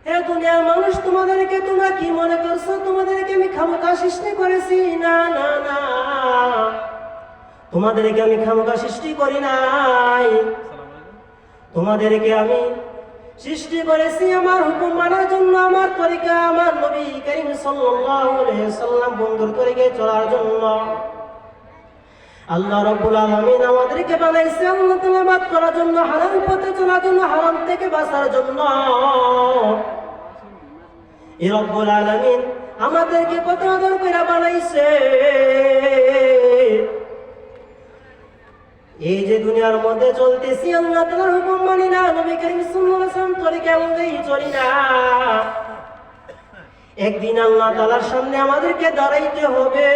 হে দুনিয়ার মানুষ, তোমাদেরকে তোমরা কি মনে করছো তোমাদেরকে আমি খামোখা সৃষ্টি করেছি? না না না, তোমাদেরকে আমি খামোখা সৃষ্টি করি নাই। তোমাদেরকে আমি সৃষ্টি করেছি আমার হুকুম মানার জন্য, আমার তরিকা, আমার নবী করিম সাল্লাল্লাহু আলাইহি ওয়াসাল্লাম বন্ধুর তরিকায় চলার জন্য। আল্লাহ রাব্বুল আলামিন আমাদেরকে বানাইছে আল্লাহ তেলাওয়াত করার জন্য, হালাল পথে চলার জন্য, হারাম থেকে বাঁচার জন্য। এই রব্বুল আলামিন আমাদেরকে কত আদর করে বানাইছে। এই যে দুনিয়ার মধ্যে চলতেছি, আল্লাহ তাআলার হুকুম মানি না, নবী করিম সাল্লাল্লাহু আলাইহি ওয়াসাল্লাম তরিকা অনুযায়ী চলি না, একদিন আল্লাহ তাআলার সামনে আমাদেরকে দাঁড়াইতে হবে।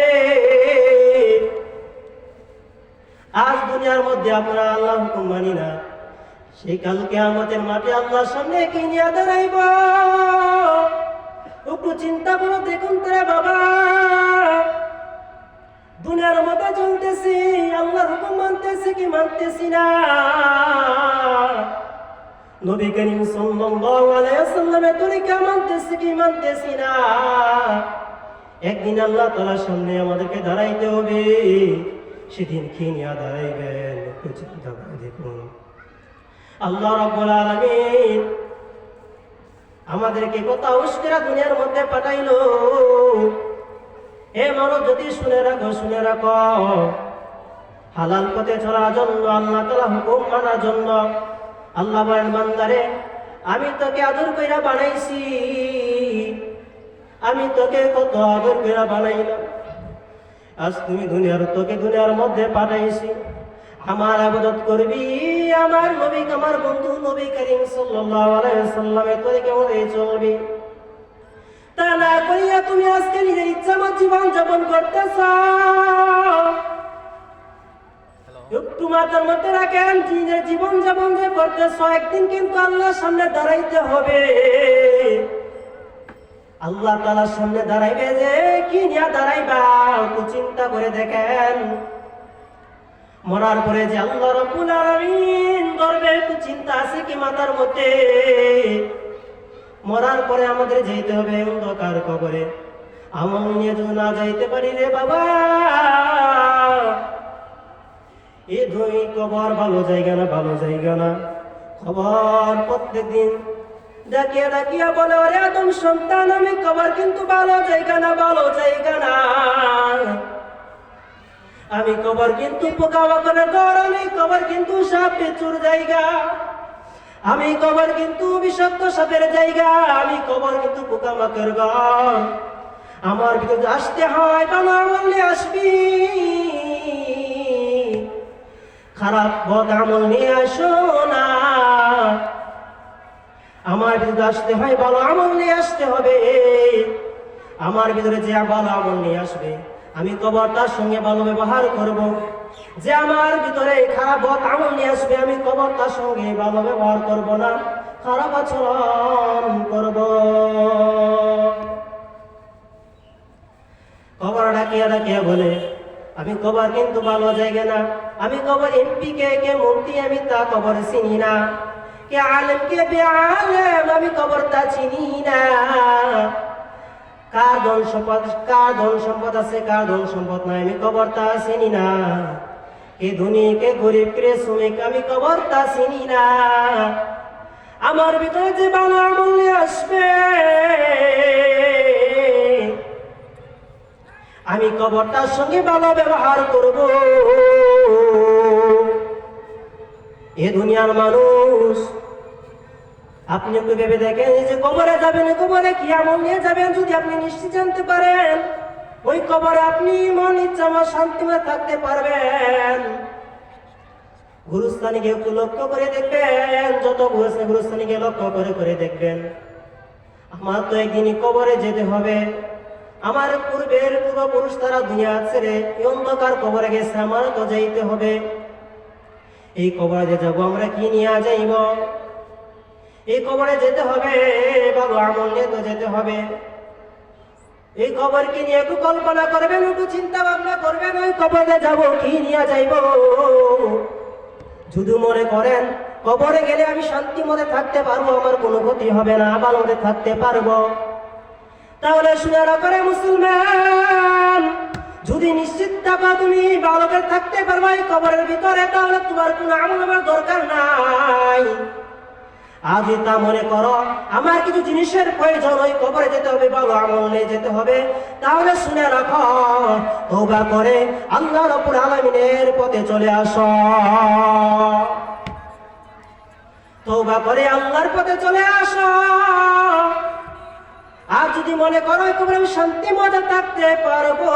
আজ দুনিয়ার মধ্যে আমরা আল্লাহর হুকুম মানি না, সেই কাল কিয়ামতের মাঠে আল্লাহর সামনে কি নিয়ে দাঁড়াইব? একটু চিন্তা করে দেখুন তো বাবা, দুনিয়ার মধ্যে চলতেছি, আল্লাহর হুকুম মানতেছি কি মানতেছি না? নবী করিম সাল্লাল্লাহু আলাইহি ওয়াসাল্লামের তরিকা মানতেছি কি মানতেছি না? একদিন আল্লাহ তাআলার সামনে আমাদেরকে দাঁড়াইতে হবে, সেদিন কি নিয়ে দাঁড়াইবেন একটু চিন্তা করে দেখুন। আল্লাহ রাব্বুল আলামিন আমাদেরকে কত উস্কেরা দুনিয়ার মধ্যে পাঠাইলো। হে মানব, যদি শুনে রাখো, শুনে রাখো, হালাল পথে চলার জন্য, আল্লাহ তাআলা হুকুম মানার জন্য। আল্লাহ বলেন, বান্দারে আমি তোকে আদর কইরা বানাইছি, আমি তোকে কত আদর কইরা বানাইলাম। আজ তোকে দুনিয়ার মধ্যে পাঠাইছি, আমার ইবাদত করবি, আমার নবী, আমার বন্ধু নবী করিম সাল্লাল্লাহু আলাইহি ওয়াসাল্লামের তরিকা অনুযায়ী চলবি। তা না করিয়া তুমি আজকে নিজের ইচ্ছা মত জীবন যাপন করতেছ। একটু মাথার মধ্যে রাখেন, নিজের জীবন যাপন যে করতেছ, একদিন কিন্তু আল্লাহর সামনে দাঁড়াইতে হবে। আল্লাহ তাআলার সামনে দাঁড়াইবে, যে কি নিয়ে দাঁড়াইবা একটু চিন্তা করে দেখেন। মরার পরে যে আল্লাহ রাব্বুল আলামিন ধরবে, একটু চিন্তা আছে কি মাথার মধ্যে? মরার পরে আমাদের যেতে হবে অন্ধকার কবরে। আমল নিয়ে যদি না যাইতে পারি রে বাবা, এ দুই কবর ভালো জায়গা না, ভালো জায়গা না। খবর প্রত্যেকদিন ডাকিয়া ডাকিয়া বলে, ওরে আদম সন্তান, আমি কবর কিন্তু ভালো জায়গা না, ভালো জায়গা না। আমি কবর কিন্তু পোকামাকড়ের ঘর, আমি কবর কিন্তু সাপ বিচ্ছুর জায়গা, আমি কবর কিন্তু বিষাক্ত সাপের জায়গা, আমি কবর কিন্তু পোকামাকড়ের ঘর। আমার ভিতরে আসতে হয়, ভালো আমল নিয়ে আসবি, খারাপ বদ আমল নিয়ে আসো না। আমার ভিতরে আসতে হয়, ভালো আমল নিয়ে আসতে হবে। আমার ভিতরে যে ভালো আমল নিয়ে আসবে, আমি কবর তার সঙ্গে ভালো ব্যবহার করব। যে আমার ভিতরে খারাপ বদ আমল নিয়ে আসবে, আমি কবর তার সঙ্গে ভালো ব্যবহার করব না, খারাপ আচরণ করব। কবর ডাকিয়া ডাকিয়া বলে, আমি কবর কিন্তু ভালো জায়গা না, আমি কবর এমপি কে মন্ত্রী, আমি তা কবর চিনি না, কে আলেম কে বেআলেম, আমি কবর তা চিনি না। কার ধন সম্পদ আছে, কার ধন সম্পদ নাই, আমি কবর তা চিনি না। কে ধনী কে গরিব কে শ্রমিক, আমি কবর তা চিনি না। আমার ভিতরে যে ভালো আমল নিয়ে আসবে, আমি কবরটার সঙ্গে ভালো ব্যবহার করব। এ দুনিয়ার মানুষ, আপনি একটু ভেবে দেখেন, যে কবরে যাবেন, কবরে কি আমল নিয়ে যাবেন, যদি আপনি নিশ্চিত জানতে পারেন, ওই কবরে আপনি মন ইচ্ছা মত শান্তিময় থাকতে পারবেন। গুরুস্থানীকে একটু লক্ষ্য করে দেখবেন, যত গুরুস্থানীকে লক্ষ্য করে দেখবেন। আমার তো একদিনই কবরে যেতে হবে। আমার পূর্বপুরুষ তারা দুনিয়া ছেড়ে এই অন্ধকার কবরে গেছে, আমার তো যাইতে হবে। এই কবরে যাবো, আমরা কি নিয়ে যাইব? এই কবরে যেতে হবে, ভালো আমল নিয়ে তো যেতে হবে। এই কবরকে নিয়ে একটু কল্পনা করবেন, একটু চিন্তা ভাবনা করবেন, ওই কবরে যাব কি নিয়ে যাইব। যদি মনে করেন কবরে গেলে আমি শান্তি মতে থাকতে পারবো, আমার কোনো ক্ষতি হবে না, ভালো মতে থাকতে পারবো। তাহলে শুনে রাখো রে মুসলমান, যদি নিশ্চিত থাকো তুমি ভালোকে থাকতে পারবে এই কবরের ভিতরে, তাহলে তোমার কোনো আমল আমার দরকার নাই। আজ তা মনে করো আমার কিছু জিনিসের প্রয়োজন, ওই কবরে যেতে হবে, ভালো আমল নিয়ে যেতে হবে, তাহলে শুনে রাখো তওবা করে আল্লাহ রাব্বুল আলামিনের পথে চলে আসো। তওবা করে আল্লাহর পথে চলে আসো। আর যদি মনে করো এই কবরে আমি শান্তি মজা থাকতে পারবো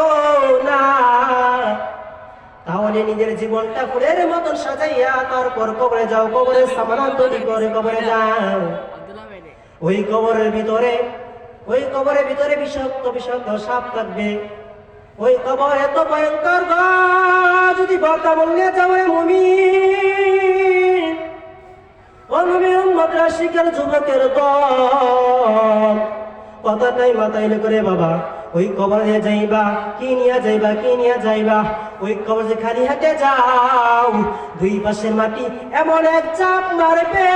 না, তাহলে নিজের জীবনটা ফুলের মতন সাজাইয়া তারপর কবরে যাও, কবরের সামান তৈরি করে কবরে যাও। ওই কবরের ভিতরে বিষাক্ত বিষাক্ত সাপ থাকবে। ওই কবর এত ভয়ঙ্কর, যদি বর্তা বললে যাও মুমিন, ও মুমিন উম্মত রাশিকের যুবকের দল, কথাটাই মাথায় করে বাবা, ওই কবরে যাইবা কি নিয়ে যাইবা, ওই কবরে খালি হাতে যাও, দুই পাশের মাটি এমন এক চাপ মারবে,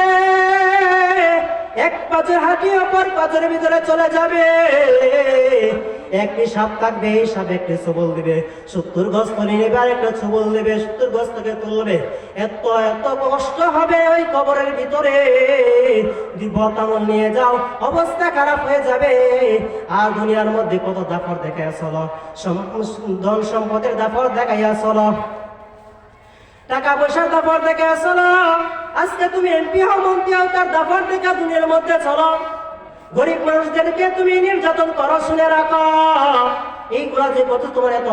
এক পাঁচের হাঁটি অপর পাঁচের ভিতরে চলে যাবে। একটি সাপ থাকবে, এই সাপ একটি ছবল দিবে, 70 গজ তলি নেবে, আর একটা ছবল দেবে, 70 গজ থেকে তুলবে। এত এত কষ্ট হবে ওই কবরের ভিতরে, বিপদামল নিয়ে যাও, অবস্থা খারাপ হয়ে যাবে। আর দুনিয়ার মধ্যে কত দাফর দেখাইয়া চলো, ধন সম্পদের দাফর দেখাইয়া চলো, টাকা পয়সার দাফর দেখাইয়া চলো। আজকে তুমি এমপি হও, মন্ত্রী হও, তার দাফর দেখা দুনিয়ার মধ্যে চলো। গরিব মানুষদেরকে তুমি নির্যাতন করো, শুনে রাখো এইগুলা যে করছো, তোমার এত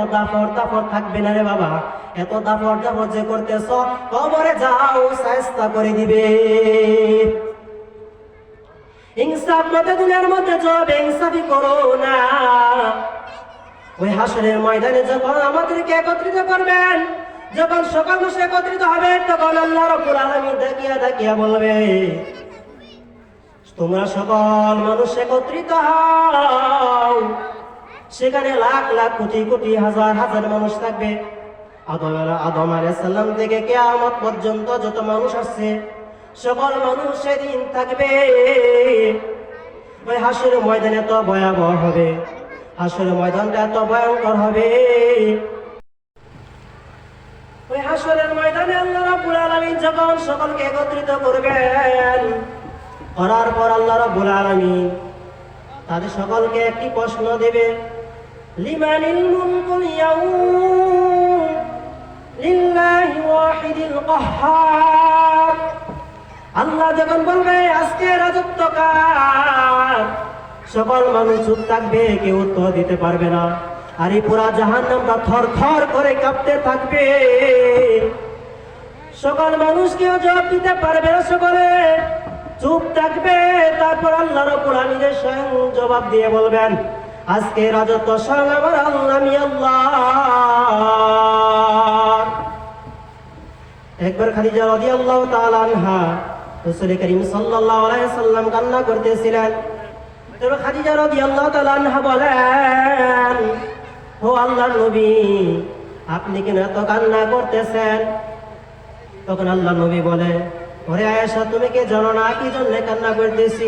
দাফর থাকবে না রে বাবা। এত দাফর যে করতেছ, কবরে যাও শায়েস্তা করে দিবে। ইনসাফ মতে দুনিয়ার মধ্যে চলবে, ইনসাফি করো না। ওই হাসরের ময়দানে যখন আমাদেরকে একত্রিত করবেন, যখন সকল মানুষ একত্রিত হবে, তখন আল্লাহ রাব্বুল আলামিন দেখিয়া বলবে, তোমরা সকল মানুষ একত্রিত হও। সেখানে লাখ লাখ কোটি কোটি হাজার হাজার মানুষ থাকবে। আদম আলাইহিস সালাম থেকে কিয়ামত পর্যন্ত যত মানুষ আছে, সকল মানুষ সেদিন থাকবে। ওই হাসরের ময়দান এত ভয়াবহ হবে, হাসরের ময়দানটা এত ভয়ঙ্কর হবে। ওই হাসরের ময়দানে আল্লাহ রাব্বুল আলামিন যখন সকলকে একত্রিত করবেন, করার পর আল্লাহ রাব্বুল আলামিন তাদের সকলকে একটি প্রশ্ন দেবে, লিমানিল মুলকুল ইয়াউম লিল্লাহি ওয়াহিদিল কাহ্হার। আল্লাহ যখন বলবে আজকে রাজত্ব কার, সকল মানুষ চুপ থাকবে, কেউ উত্তর দিতে পারবে না। আর এই পুরা জাহান্নামটা থরথর করে কাঁপতে থাকবে, সকল মানুষ কেউ জবাব দিতে পারবে না, সকলে চুপ থাকবে। তারপর আল্লাহ রাব্বুল আলামিন স্বয়ং জবাব দিয়ে বলবেন, আজকে রাজত্ব স্বয়ং আমার আল্লাহ, আমি আল্লাহ। একবার খাদিজা রাদিয়াল্লাহু তাআলা আনহা রাসূল করিম সাল্লাল্লাহু আলাইহি ওয়াসাল্লাম কান্না করতেছিলেন। তবে খাদিজা রাদিয়াল্লাহু তাআলা আনহা বলেন, ও আল্লাহর নবী, আপনি কেন এত কান্না করতেছেন? তখন আল্লাহর নবী বলে, ওরে আয়েশা, তুমি কি জানো না কি জন্য কান্না করতেছি?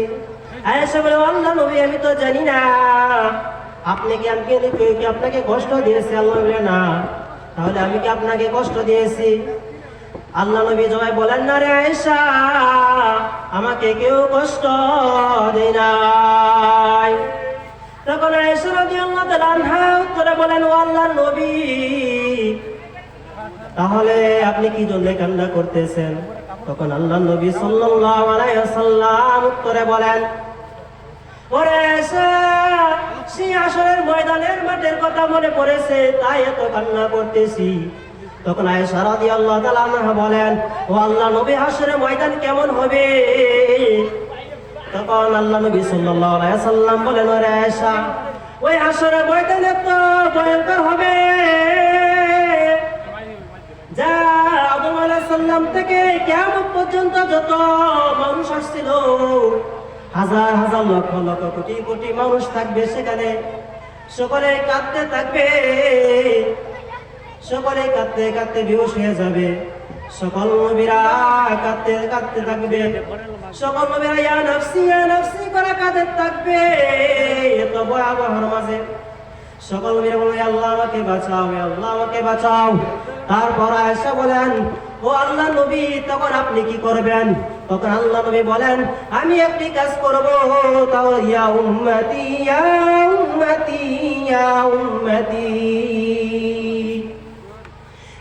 আয়েশা বলে, আল্লাহ নবী, আমি তো জানি না। আপনি কি আপনাকে কষ্ট দিয়েছে? আল্লাহ বলে, না। তাহলে আমি কি আপনাকে কষ্ট দিয়েছি? আল্লাহ নবী জবাব বলেন, না রে আয়েশা, আমাকে কেউ কষ্ট দেয় নাই। তখন আয়েশা রাদিয়াল্লাহু তাআলা আনহা উত্তরে বলেন, ও আল্লাহর নবী, তাহলে আপনি কি জন্য কান্না করতেছেন? তখন আল্লাহর নবী সাল্লাল্লাহু আলাইহি ওয়াসাল্লাম উত্তরে বলেন, ওরে আয়েশা, সেই হাসরের ময়দানের মাঠের কথা মনে পড়েছে, তাই এত কান্না করতেছি। তখন আয়েশা রাদিয়াল্লাহু তাআলা আনহা বলেন, ও আল্লাহর নবী, হাসরের ময়দান কেমন হবে? তখন আল্লাহ নবী সাল্লাল্লাহু আলাইহি ওয়াসাল্লাম বলেন, ওরে আয়েশা, ওই হাসরের ময়দান এত ভয়ঙ্কর হবে, যা আদম আলাইহিস সালাম থেকে কিয়ামত পর্যন্ত যত মানুষ আসছিল, হাজার হাজার লক্ষ লক্ষ কোটি কোটি মানুষ থাকবে সেখানে। সকলে কাঁদতে থাকবে, সকলে কাঁদতে কাঁদতে বেহুশ হয়ে যাবে, সকল নবীরা কাঁদতে কাঁদতে থাকবে, সকল নবীরা ইয়া নাফসি করে কাঁদতে থাকবে। এত ভয়াবহর মাঝে সকল নবীরা বলে আল্লাহ আমাকে বাঁচাও, আল্লাহ আমাকে বাঁচাও। তারপর আয়েশা বলেন ও আল্লাহ নবী তখন আপনি কি করবেন? তখন আল্লাহ নবী বলেন আমি একটি কাজ করব, তাও ইয়া উম্মতি ইয়া উম্মতি ইয়া উম্মতি,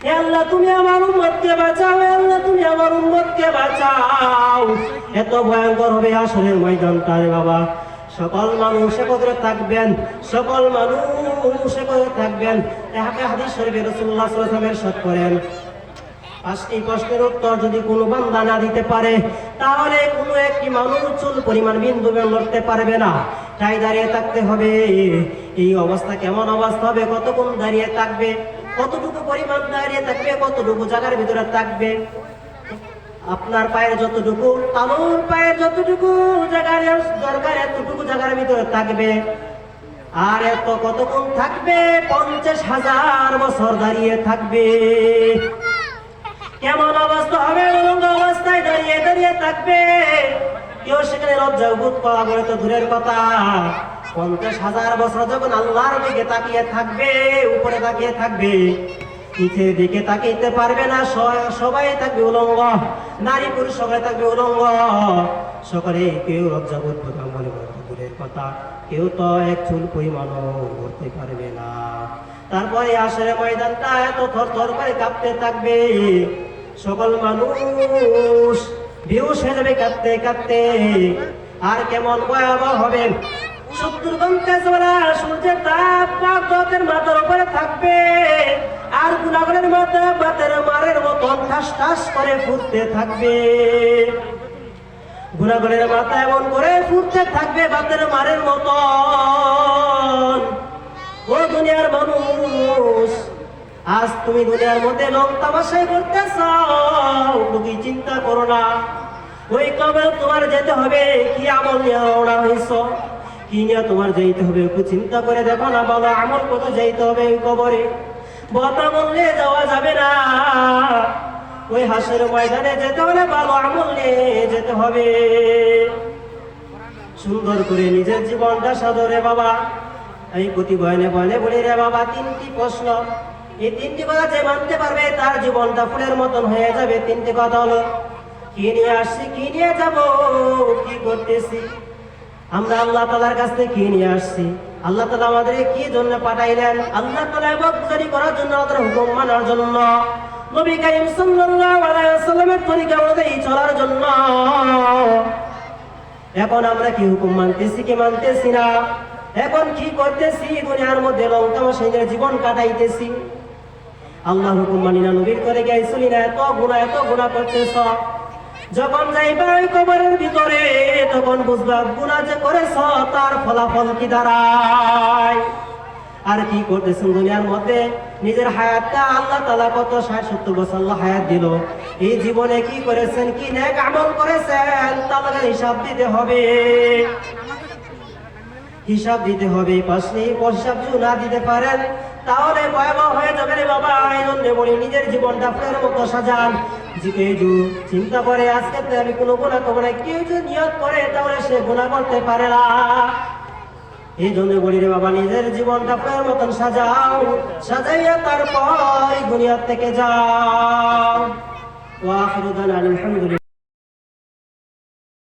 হে আল্লাহ তুমি আমার উম্মতকে বাঁচাও, হে আল্লাহ তুমি আমার উম্মতকে বাঁচাও। এত ভয়ঙ্কর হবে আসরের ময়দানটা রে বাবা। সকল মানুষ একত্রে থাকবেন, সকল মানুষ একত্রে থাকবেন। এটাকে হাদিস শরীফে রাসূলুল্লাহ সাল্লাল্লাহু আলাইহি ওয়াসাল্লাম ইরশাদ করেন 5টি প্রশ্নের উত্তর যদি কোনো বান্দা না দিতে পারে তাহলে কোনো একটি মানুষ চুল পরিমাণ বিন্দু লড়তে পারবে না, তাই দাঁড়িয়ে থাকতে হবে। এই অবস্থা কেমন অবস্থা হবে? কতক্ষণ দাঁড়িয়ে থাকবে, কতটুকু পরিমাণ দাঁড়িয়ে থাকবে, কতটুকু জায়গার ভিতরে থাকবে? আপনার পায়ের যতটুকু, তালুর পায়ের যতটুকু জায়গার দরকার এতটুকু জায়গার ভিতরে থাকবে। আর এত কতক্ষণ থাকবে? 50,000 বছর দাঁড়িয়ে থাকবে। কেমন অবস্থা হবে? উলঙ্গ অবস্থায় দাঁড়িয়ে দাঁড়িয়ে থাকবে। কেউ সেখানে লজ্জা বোধ করা বলে তো দূরের কথা, 50,000 বছর যখন আল্লাহর দিকে তাকিয়ে থাকবে, উপরে তাকিয়ে থাকবে, নিচের দিকে তাকাইতে পারবে না। সবাই থাকবে উলঙ্গ, নারী পুরুষ সবাই থাকবে উলঙ্গ। সকলে কেউ লজ্জাবোধ প্রকাশ মনে করতে দূরের কথা, কেউ তো এক চুল পরিমাণও করতে পারবে না। তারপরে আসরে ময়দানটা এত থরথর করে কাঁপতে থাকবে, সকল মানুষ বেহুশ হয়ে যাবে কাঁপতে কাঁপতে। আর কেমন ভয়াবহ হবে? 70 ঘন্টা চলা সূর্যের তাপ পাকের মাথার উপরে থাকবে, আর গুনাহগারের মাথা বাতের মারের মতন ঠাস ঠাস করে ফুটতে থাকবে। গুনাহগারের মাথা এমন করে ফুটতে থাকবে বাতের মারের মতন। ও দুনিয়ার মানুষ, আজ তুমি দুনিয়ার মধ্যে রং তামাশাই করতেছ, তুমি চিন্তা করো না ওই কবর তোমার যেতে হবে। কি আমল নিয়ে রওনা হয়েছ, কি নিয়ে তোমার যাইতে হবে একটু চিন্তা করে দেখো না। বলো আমল কত যাইতে হবে ওই কবরে? বতা বললে যাওয়া যাবে না। ওই হাসরের ময়দানে যেতে হলে ভালো আমল নিয়ে যেতে হবে। সুন্দর করে নিজের জীবনটা সাধরে বাবা। এই প্রতি বয়নে বয়নে বলি রে বাবা 3টি প্রশ্ন, এই 3টি কথা যে মানতে পারবে তার জীবনটা ফুলের মতন হয়ে যাবে। 3টি কথা হলো কি নিয়ে আসছি, কি নিয়ে যাব, কি করতেছি। আমরা আল্লাহ তাআলার কাছ থেকে কি নিয়ে আসছি, আল্লাহ তাআলা আমাদের কি জন্য পাঠাইলেন? আল্লাহ তাআলা ইবাদত করার জন্য, আমাদের হুকুম মানার জন্য, নবী করিম সাল্লাল্লাহু আলাইহি ওয়াসাল্লামের তরিকা অনুযায়ী চলার জন্য। এখন আমরা কি হুকুম মানতেছি কি মানতেছি না? এখন কি করতেছি? দুনিয়ার মধ্যে রং তামাশায় জীবন কাটাইতেছি। আল্লাহর হুকুম মানি না, নবীর করে গাই চলি না, এত গুনাহ করতেছ। যখন যাইবা ওই কবরের ভিতরে তখন বুঝবা গুনাহ যে করেছ তার ফলাফল কি দাঁড়ায়। আর কি করতেছেন দুনিয়ার মধ্যে? নিজের হায়াতটা আল্লাহ তাআলা কত 60-70 বছর আল্লাহ হায়াত দিল, এই জীবনে কি করেছেন, কি নেক আমল করেছেন, তার হিসাব দিতে হবে। হিসাব দিতে হবে। পাশে হিসাব যদি না দিতে পারেন তাহলে ভয়াবহ হয়ে যাবে রে বাবা। এই জন্য বলি নিজের জীবনটা ফুলের মতো সাজান। কেউ চিন্তা করে আজকে আমি কোনো গুনাহ করবো না, কেউ যদি নিয়ত করে তাহলে সে গুনাহ করতে পারে না। এই জন্য বলি রে বাবা নিজের জীবনটা ফুলের মতন সাজাও, সাজাইয়া তারপর দুনিয়া থেকে যাও। ওয়া আখিরু দাওয়ানা আলহামদুলিল্লাহ।